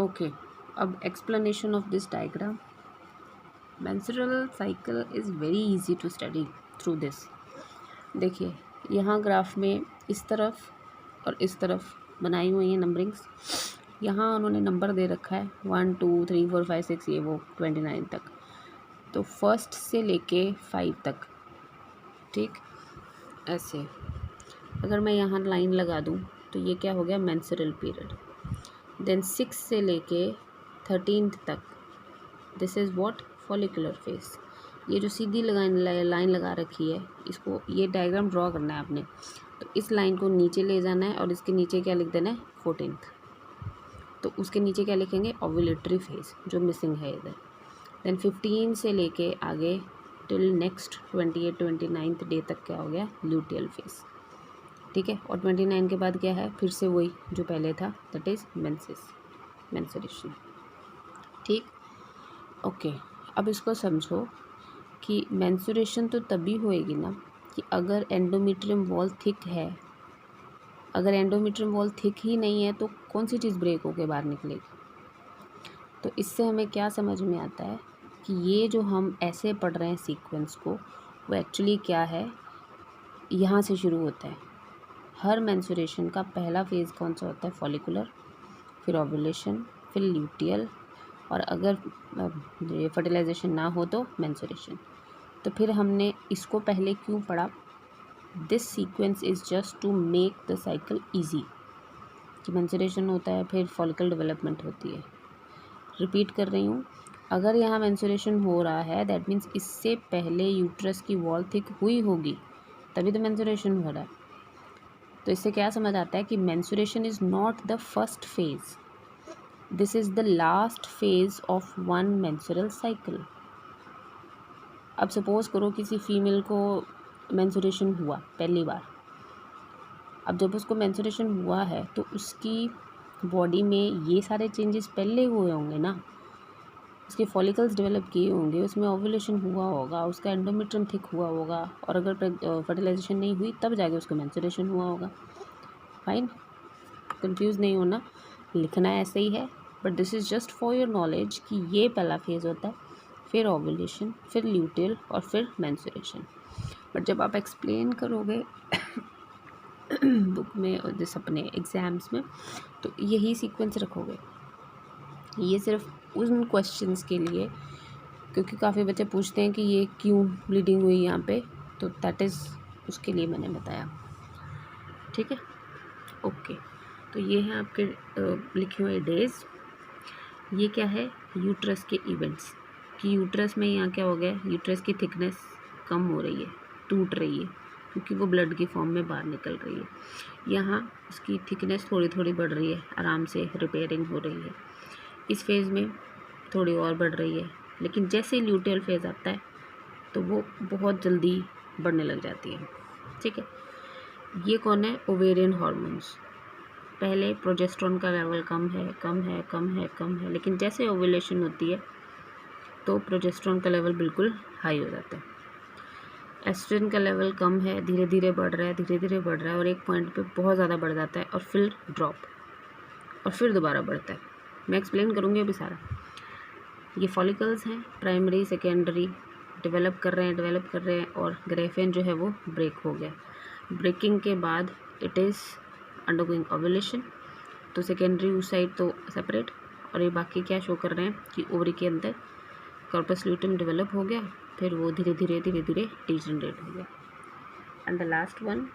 Okay, अब explanation of this diagram. Menstrual cycle is very easy to study through this. देखिए यहाँ graph में इस तरफ और इस तरफ बनाई हुई हैं नंबरिंग्स. यहाँ उन्होंने नंबर दे रखा है 1 2 3 4 5 6 ये वो 29 तक. तो फर्स्ट से लेके 5 तक. ठीक, ऐसे अगर मैं यहाँ लाइन लगा दूँ तो ये क्या हो गया, मेंस्ट्रुअल पीरियड. देन 6 से लेके 13 तक, this is what, follicular phase. ये जो सीधी लाइन लगा रखी है, इसको ये डायग्राम ड्रॉ करना है आपने. तो इस लाइन को नीचे ले जाना है और इसके नीचे क्या लिख देना है, 14th. तो उसके नीचे क्या लिखेंगे, ओव्यूलेटरी फेज, जो मिसिंग है इधर. देन 15 से लेके आगे टिल नेक्स्ट 28-29 डे तक क्या हो गया, ल्यूटियल फेज. ठीक है, और 29 के बाद क्या है, फिर से वही जो पहले था, दैट इज़ मेंस्ट्रुएशन. ठीक, ओके. अब इसको समझो कि मेंस्ट्रुएशन तो तभी होएगी ना कि अगर एंडोमेट्रियम वॉल थिक है. अगर एंडोमेट्रियम वॉल थिक ही नहीं है तो कौन सी चीज़ ब्रेक होकर बाहर निकलेगी. तो इससे हमें क्या समझ में आता है कि ये जो हम ऐसे पढ़ रहे हैं सीक्वेंस को, वो एक्चुअली क्या है, यहाँ से शुरू होता है. हर मेंस्ट्रुएशन का पहला फेज़ कौन सा होता है, फॉलिकुलर, फिर ओव्यूलेशन, फिर ल्यूटियल, और अगर फर्टिलाइजेशन ना हो तो मेंस्ट्रुएशन. तो फिर हमने इसको पहले क्यों पढ़ा, this sequence is just to make the cycle easy. कि मेंस्ट्रुएशन होता है, फिर फॉलिकल डेवलपमेंट होती है. रिपीट कर रही हूँ, अगर यहाँ मेंस्ट्रुएशन हो रहा है दैट मीन्स इससे पहले यूट्रस की वॉल थिक हुई होगी, तभी तो मेंस्ट्रुएशन हो रहा है. तो इससे क्या समझ आता है कि menstruation is not the first phase, this is the last phase of one menstrual cycle. अब सपोज़ करो किसी फीमेल को मेंस्ट्रुएशन हुआ पहली बार. अब जब उसको मेंस्ट्रुएशन हुआ है तो उसकी बॉडी में ये सारे चेंजेस पहले हुए होंगे ना. उसके फॉलिकल्स डेवलप किए होंगे, उसमें ओव्यूलेशन हुआ होगा, उसका एंडोमेट्रियम थिक हुआ होगा, और अगर फर्टिलाइजेशन नहीं हुई तब जाके उसको मेंस्ट्रुएशन हुआ होगा. फाइन, कंफ्यूज नहीं होना, लिखना ऐसे ही है. But this is just for your knowledge कि ये पहला फेज़ होता है, फिर ओव्यूलेशन, फिर ल्यूटियल, और फिर मेंस्ट्रुएशन. बट जब आप एक्सप्लेन करोगे बुक में और जिस अपने एग्ज़ाम्स में, तो यही सीक्वेंस रखोगे. ये सिर्फ उन क्वेश्चंस के लिए, क्योंकि काफ़ी बच्चे पूछते हैं कि ये क्यों ब्लीडिंग हुई यहाँ पे, तो दैट इज़ उसके लिए मैंने बताया. ठीक है, ओके. तो ये हैं आपके लिखे हुए डेज. ये क्या है, यूट्रस के इवेंट्स. कि यूट्रस में यहाँ क्या हो गया, यूट्रस की थिकनेस कम हो रही है, टूट रही है, क्योंकि वो ब्लड की फॉर्म में बाहर निकल रही है. यहाँ उसकी थिकनेस थोड़ी थोड़ी बढ़ रही है, आराम से रिपेयरिंग हो रही है. इस फेज़ में थोड़ी और बढ़ रही है, लेकिन जैसे ही ल्यूटियल फेज़ आता है तो वो बहुत जल्दी बढ़ने लग जाती है. ठीक है, ये कौन है, ओवेरियन हार्मोन्स. पहले प्रोजेस्टेरोन का लेवल कम है कम है कम है कम है, लेकिन जैसे ओव्यूलेशन होती है तो प्रोजेस्टेरोन का लेवल बिल्कुल हाई हो जाता है. एस्ट्रोजन का लेवल कम है, धीरे धीरे बढ़ रहा है, धीरे धीरे बढ़ रहा है, और एक पॉइंट पे बहुत ज़्यादा बढ़ जाता है, और फिर ड्रॉप, और फिर दोबारा बढ़ता है. मैं एक्सप्लेन करूँगी अभी सारा. ये फॉलिकल्स हैं, प्राइमरी सेकेंडरी, डेवलप कर रहे हैं, और ग्रेफेन जो है वो ब्रेक हो गया. ब्रेकिंग के बाद इट इज़ अंडरगोइंग ओव्यूलेशन. तो सेकेंडरी उस साइड तो सेपरेट, और ये बाकी क्या शो कर रहे हैं कि ओवरी के अंदर कॉर्पस ल्यूटियम डेवलप हो गया, फिर वो धीरे धीरे डिजनरेट हो गया. And the last one,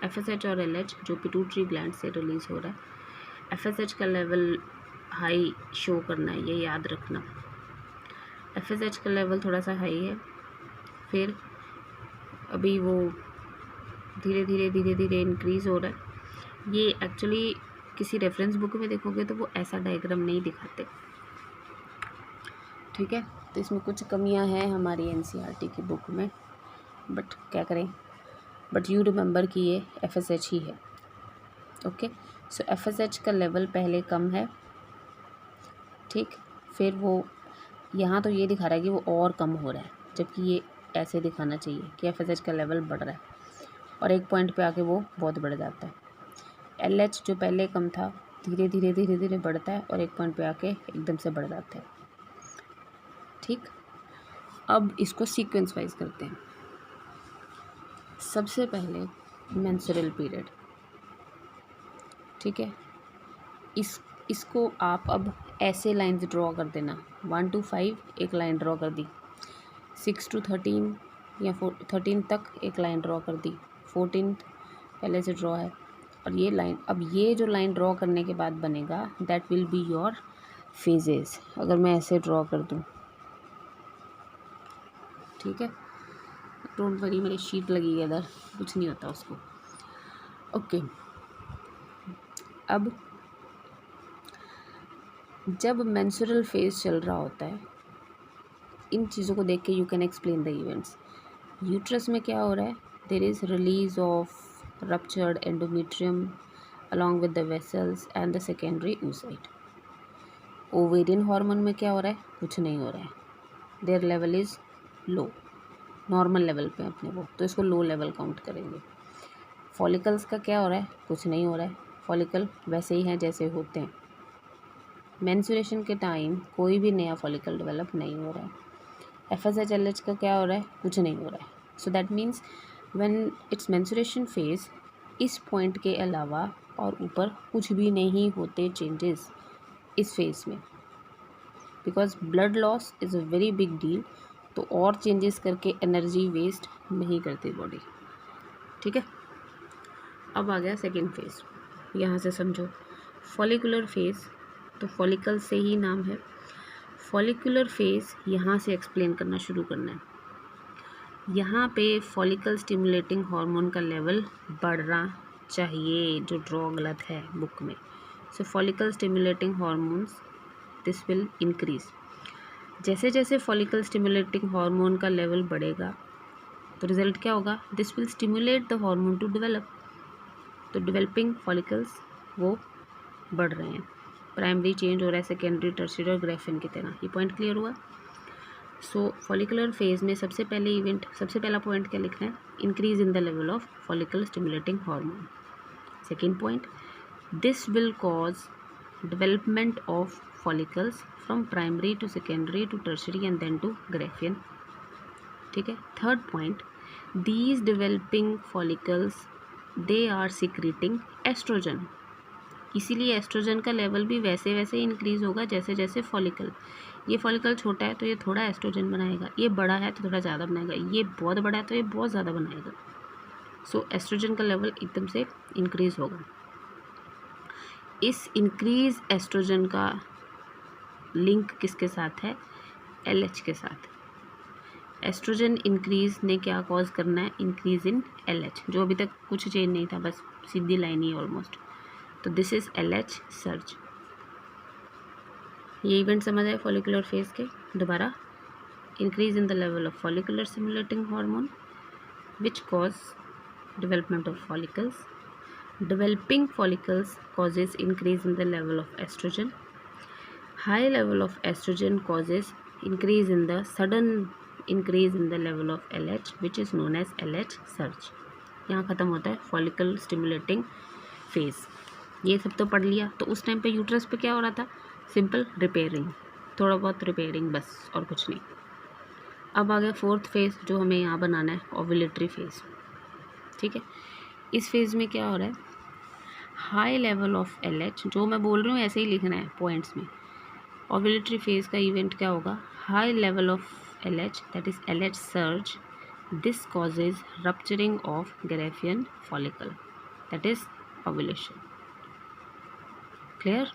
FSH और LH जो पिट्यूटरी ग्लैंड से रिलीज़ हो रहा है. FSH का लेवल हाई शो करना है, ये याद रखना. FSH का लेवल थोड़ा सा हाई है, फिर अभी वो धीरे धीरे इंक्रीज़ हो रहा है. ये एक्चुअली किसी रेफरेंस बुक में देखोगे तो वो ऐसा डायग्राम नहीं दिखाते. ठीक है, तो इसमें कुछ कमियां हैं हमारी NCERT की बुक में, बट क्या करें. बट यू रिमेंबर कि ये FSH ही है. ओके, सो FSH का लेवल पहले कम है. ठीक, फिर वो यहाँ तो ये दिखा रहा है कि वो और कम हो रहा है, जबकि ये ऐसे दिखाना चाहिए कि FSH का लेवल बढ़ रहा है, और एक पॉइंट पे आके वो बहुत बढ़ जाता है. LH जो पहले कम था धीरे धीरे धीरे धीरे बढ़ता है और एक पॉइंट पे आके एकदम से बढ़ जाता है। ठीक, अब इसको सीक्वेंस वाइज करते हैं। सबसे पहले मेंस्ट्रुअल पीरियड, ठीक है, इसको आप अब ऐसे लाइंस ड्रॉ कर देना। 1 to 5 एक लाइन ड्रॉ कर दी, 6 to 13 या 13 तक एक लाइन ड्रॉ कर दी, 14 पहले से ड्रॉ है। और ये लाइन, अब ये जो लाइन ड्रॉ करने के बाद बनेगा that will be your phases. अगर मैं ऐसे ड्रॉ कर दूँ, ठीक है, डोंट वरी, मेरी शीट लगी है इधर, कुछ नहीं होता उसको। ओके, अब जब मेंस्ट्रुअल फेज चल रहा होता है, इन चीज़ों को देख के you can explain the events. Uterus में क्या हो रहा है, there is release of ruptured endometrium along with the vessels and the secondary oocyte। Ovarian hormone में क्या हो रहा है, कुछ नहीं हो रहा है, their level is low, normal level पे अपने वो, तो इसको लो लेवल काउंट करेंगे। फॉलिकल्स का क्या हो रहा है, कुछ नहीं हो रहा है, फॉलिकल वैसे ही हैं जैसे होते हैं। मेंस्ट्रुएशन के टाइम कोई भी नया फॉलिकल डेवलप नहीं हो रहा है। FSH-LH का क्या हो रहा है, कुछ नहीं हो रहा है। So that means when it's menstruation phase, इस पॉइंट के अलावा और ऊपर कुछ भी नहीं होते चेंजेस इस फेज में, because blood loss is a very big deal. तो और चेंजेस करके एनर्जी वेस्ट नहीं करती बॉडी, ठीक है। अब आ गया सेकेंड फेज, यहाँ से समझो फॉलिकुलर फेज, तो फॉलिकल से ही नाम है। फॉलिकुलर फेज यहाँ से एक्सप्लेन करना शुरू करना है। यहाँ पे फॉलिकल स्टिमुलेटिंग हार्मोन का लेवल बढ़ना चाहिए, जो ड्रॉ गलत है बुक में। So follicle stimulating hormones this will increase. जैसे जैसे फॉलिकल स्टिमुलेटिंग हार्मोन का लेवल बढ़ेगा तो रिजल्ट क्या होगा, this will stimulate the hormone to develop. तो डेवलपिंग फॉलिकल्स वो बढ़ रहे हैं, प्राइमरी चेंज हो रहा है सेकेंडरी, टर्शियरी और ग्रेफिन की तरह। ये पॉइंट क्लियर हुआ। सो फॉलिकुलर फेज में सबसे पहला पॉइंट क्या लिखना है, increase in the level of follicle stimulating hormone. Second point, this will cause development of follicles from primary to secondary to tertiary and then to Graafian, ठीक है। Third point, these developing follicles they are secreting oestrogen, इसीलिए oestrogen का लेवल भी वैसे वैसे increase होगा जैसे जैसे फॉलिकल, ये फॉलिकल छोटा है तो ये थोड़ा एस्ट्रोजन बनाएगा, ये बड़ा है तो थोड़ा ज़्यादा बनाएगा, ये बहुत बड़ा है तो ये बहुत ज़्यादा बनाएगा। सो एस्ट्रोजन का लेवल एकदम से इंक्रीज़ होगा। इस इंक्रीज एस्ट्रोजन का लिंक किसके साथ है, LH के साथ। एस्ट्रोजन इंक्रीज ने क्या कॉज करना है, इंक्रीज इन LH, जो अभी तक कुछ चेंज नहीं था, बस सीधी लाइन ही ऑलमोस्ट। तो दिस इज LH सर्ज। ये इवेंट समझ आए फॉलिकुलर फेज के। दोबारा, increase in the level of follicular stimulating hormone which cause development of follicles. Developing follicles causes increase in the level of estrogen. High level of estrogen causes sudden increase in the level of LH, which is known as LH surge. यहाँ ख़त्म होता है follicle stimulating phase। ये सब तो पढ़ लिया। तो उस टाइम पे यूट्रस पे क्या हो रहा था, सिंपल रिपेयरिंग, थोड़ा बहुत रिपेयरिंग बस, और कुछ नहीं। अब आ गया फोर्थ फेज, जो हमें यहाँ बनाना है, ओव्यूलेटरी फेज, ठीक है। इस फेज़ में क्या हो रहा है, हाई लेवल ऑफ LH, जो मैं बोल रही हूँ ऐसे ही लिखना है पॉइंट्स में। ओव्यूलेटरी फेज का इवेंट क्या होगा, high level of LH, that is LH surge, this causes rupturing of Graafian follicle, that is ovulation. Clear,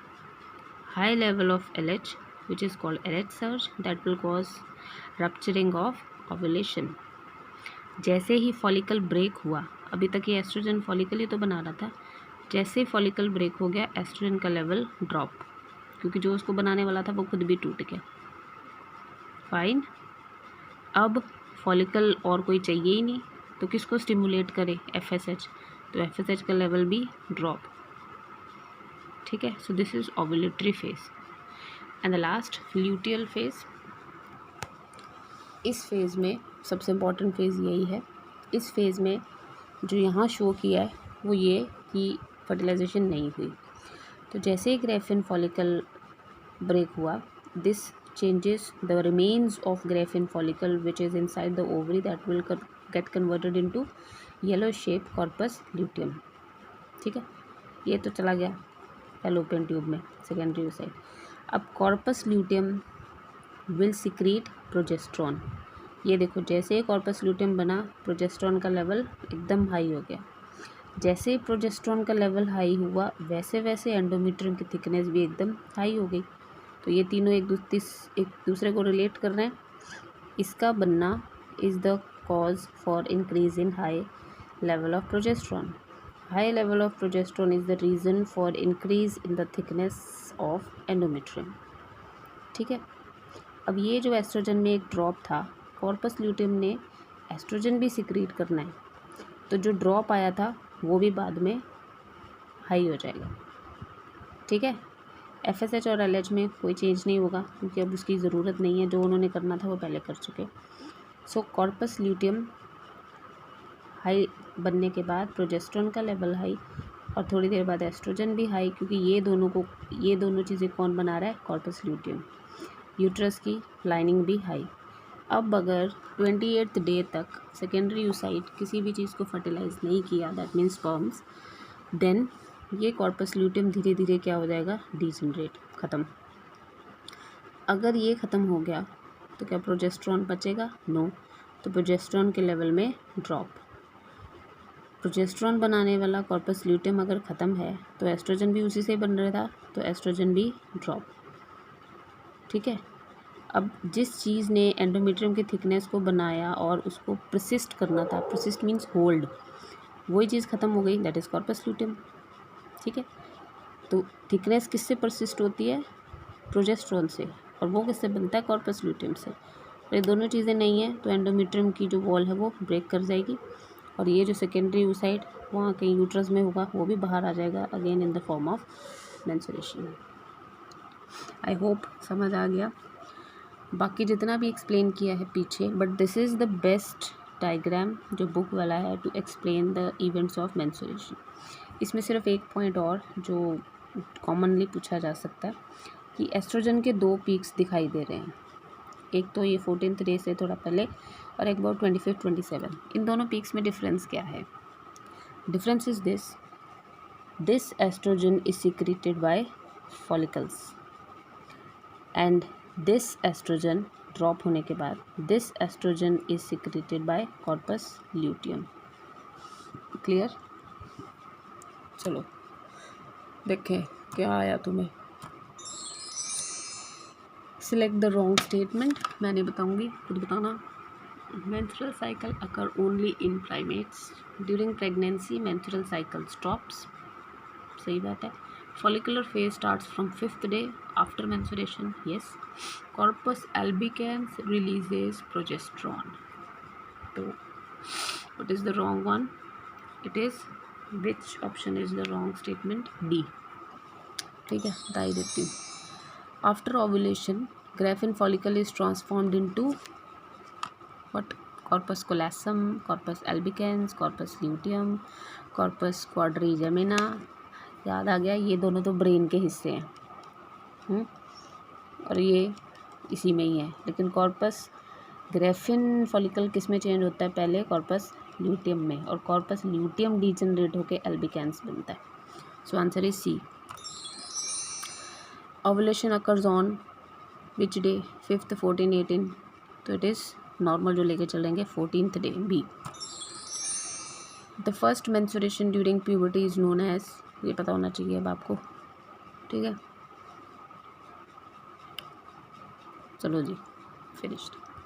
high level of LH which is called LH surge that will cause rupturing of ovulation। जैसे ही follicle break हुआ, अभी तक ये oestrogen follicle ही तो बना रहा था, जैसे फॉलिकल ब्रेक हो गया एस्ट्रोजन का लेवल ड्रॉप, क्योंकि जो उसको बनाने वाला था वो खुद भी टूट गया। फाइन, अब फॉलिकल और कोई चाहिए ही नहीं, तो किसको स्टिमुलेट करे, FSH, तो FSH का लेवल भी ड्रॉप, ठीक है। So this is ovulatory phase. And the last luteal phase. इस फेज़ में सबसे इम्पॉर्टेंट फेज़ यही है। इस फेज़ में जो यहाँ शो किया है वो ये कि फर्टिलाइजेशन नहीं हुई। तो जैसे ही ग्रेफिन फॉलिकल ब्रेक हुआ, this changes the remains of graphene follicle which is inside the ovary that will get converted into yellow shape corpus luteum. ठीक है, ये तो चला गया फैलोपियन ट्यूब में सेकेंडरी oocyte. अब corpus luteum will secrete progesterone. ये देखो, जैसे ही कॉर्पस ल्यूटियम बना, प्रोजेस्ट्रॉन का लेवल एकदम हाई हो गया. जैसे ही प्रोजेस्ट्रॉन का लेवल हाई हुआ, वैसे वैसे एंडोमेट्रियम की थिकनेस भी एकदम हाई हो गई. तो ये तीनों एक दूसरे को रिलेट कर रहे हैं. इसका बनना is the cause for increase in high level of progesterone. High level of progesterone is the reason for increase in the thickness of endometrium. ठीक है. अब ये जो एस्ट्रोजन में एक ड्रॉप था, कॉर्पस ल्यूटियम ने एस्ट्रोजन भी सिक्रीट करना है, तो जो ड्रॉप आया था वो भी बाद में हाई हो जाएगा. ठीक है. FSH और LH में कोई चेंज नहीं होगा क्योंकि अब उसकी ज़रूरत नहीं है. जो उन्होंने करना था वो पहले कर चुके. सो कॉर्पस ल्यूटियम हाई बनने के बाद प्रोजेस्ट्रॉन का लेवल हाई, और थोड़ी देर बाद एस्ट्रोजन भी हाई, क्योंकि ये दोनों चीज़ें कौन बना रहा है? Corpus luteum. यूट्रस की लाइनिंग भी हाई. अब अगर 28th डे तक सेकेंडरी oocyte किसी भी चीज़ को फर्टिलाइज नहीं किया, दैट मीन्स स्पर्म्स, देन ये कॉर्पस ल्यूटियम धीरे धीरे क्या हो जाएगा? डिजनरेट, ख़त्म. अगर ये ख़त्म हो गया तो क्या प्रोजेस्ट्रॉन बचेगा? नो. तो प्रोजेस्ट्रॉन के लेवल में ड्रॉप. प्रोजेस्ट्रॉन बनाने वाला कॉर्पस ल्यूटियम अगर ख़त्म है तो एस्ट्रोजन भी उसी से बन रहा था, तो एस्ट्रोजन भी ड्रॉप. ठीक है. अब जिस चीज़ ने एंडोमेट्रियम की थिकनेस को बनाया और उसको प्रसिस्ट करना था, प्रसिस्ट मीन्स होल्ड, वही चीज़ ख़त्म हो गई, दैट इज़ कॉर्पस ल्यूटियम. ठीक है. तो थिकनेस किससे परसिस्ट होती है? प्रोजेस्ट्रॉन से. और वो किससे बनता है? कॉर्पस ल्यूटियम से. ये दोनों चीज़ें नहीं हैं तो एंडोमेट्रियम की जो वॉल है वो ब्रेक कर जाएगी, और ये जो सेकेंडरी oocyte वहाँ कहीं यूट्रस में होगा, वो भी बाहर आ जाएगा again in the form of menstruation. I hope समझ आ गया. बाकी जितना भी एक्सप्लेन किया है पीछे, but this is the best diagram जो बुक वाला है to explain the events of menstruation. इसमें सिर्फ एक पॉइंट और जो कॉमनली पूछा जा सकता है कि एस्ट्रोजन के 2 पीक्स दिखाई दे रहे हैं. एक तो ये 14th डे से थोड़ा पहले, और एक बार 25th 27. इन दोनों पीक्स में डिफरेंस क्या है? Difference is this oestrogen is secreted by follicles, and this oestrogen drop होने के बाद this oestrogen is secreted by corpus luteum. Clear? चलो देखें क्या आया तुम्हें. Select the wrong statement. मैं नहीं बताऊंगी, खुद बताना. Menstrual cycle occur only in primates. During pregnancy menstrual cycle stops. सही बात है. Follicular phase starts from 5th day after menstruation. Yes. Corpus albicans releases progesterone. तो what is the wrong one? It is, which option is the wrong statement? D. ठीक है, बता ही देती हूँ. After ovulation Graafian follicle is transformed into what? Corpus callosum, corpus albicans, corpus luteum, corpus quadrigemina. याद आ गया, ये दोनों तो ब्रेन के हिस्से हैं. और ये इसी में ही है. लेकिन कॉर्पस ग्रेफिन फॉलिकल किस में चेंज होता है? पहले कॉर्पस ल्यूटियम में, और कॉर्पस ल्यूटियम डिजनरेट होकर एल्बिकेंस बनता है. So answer is C. Ovulation occurs on which day? 5th 14 18. तो इट इज़ नॉर्मल जो लेके चलेंगे 14th day. B. The first menstruation during puberty is known as. ये पता होना चाहिए अब आपको. ठीक है, चलो जी, फिनिश्ड.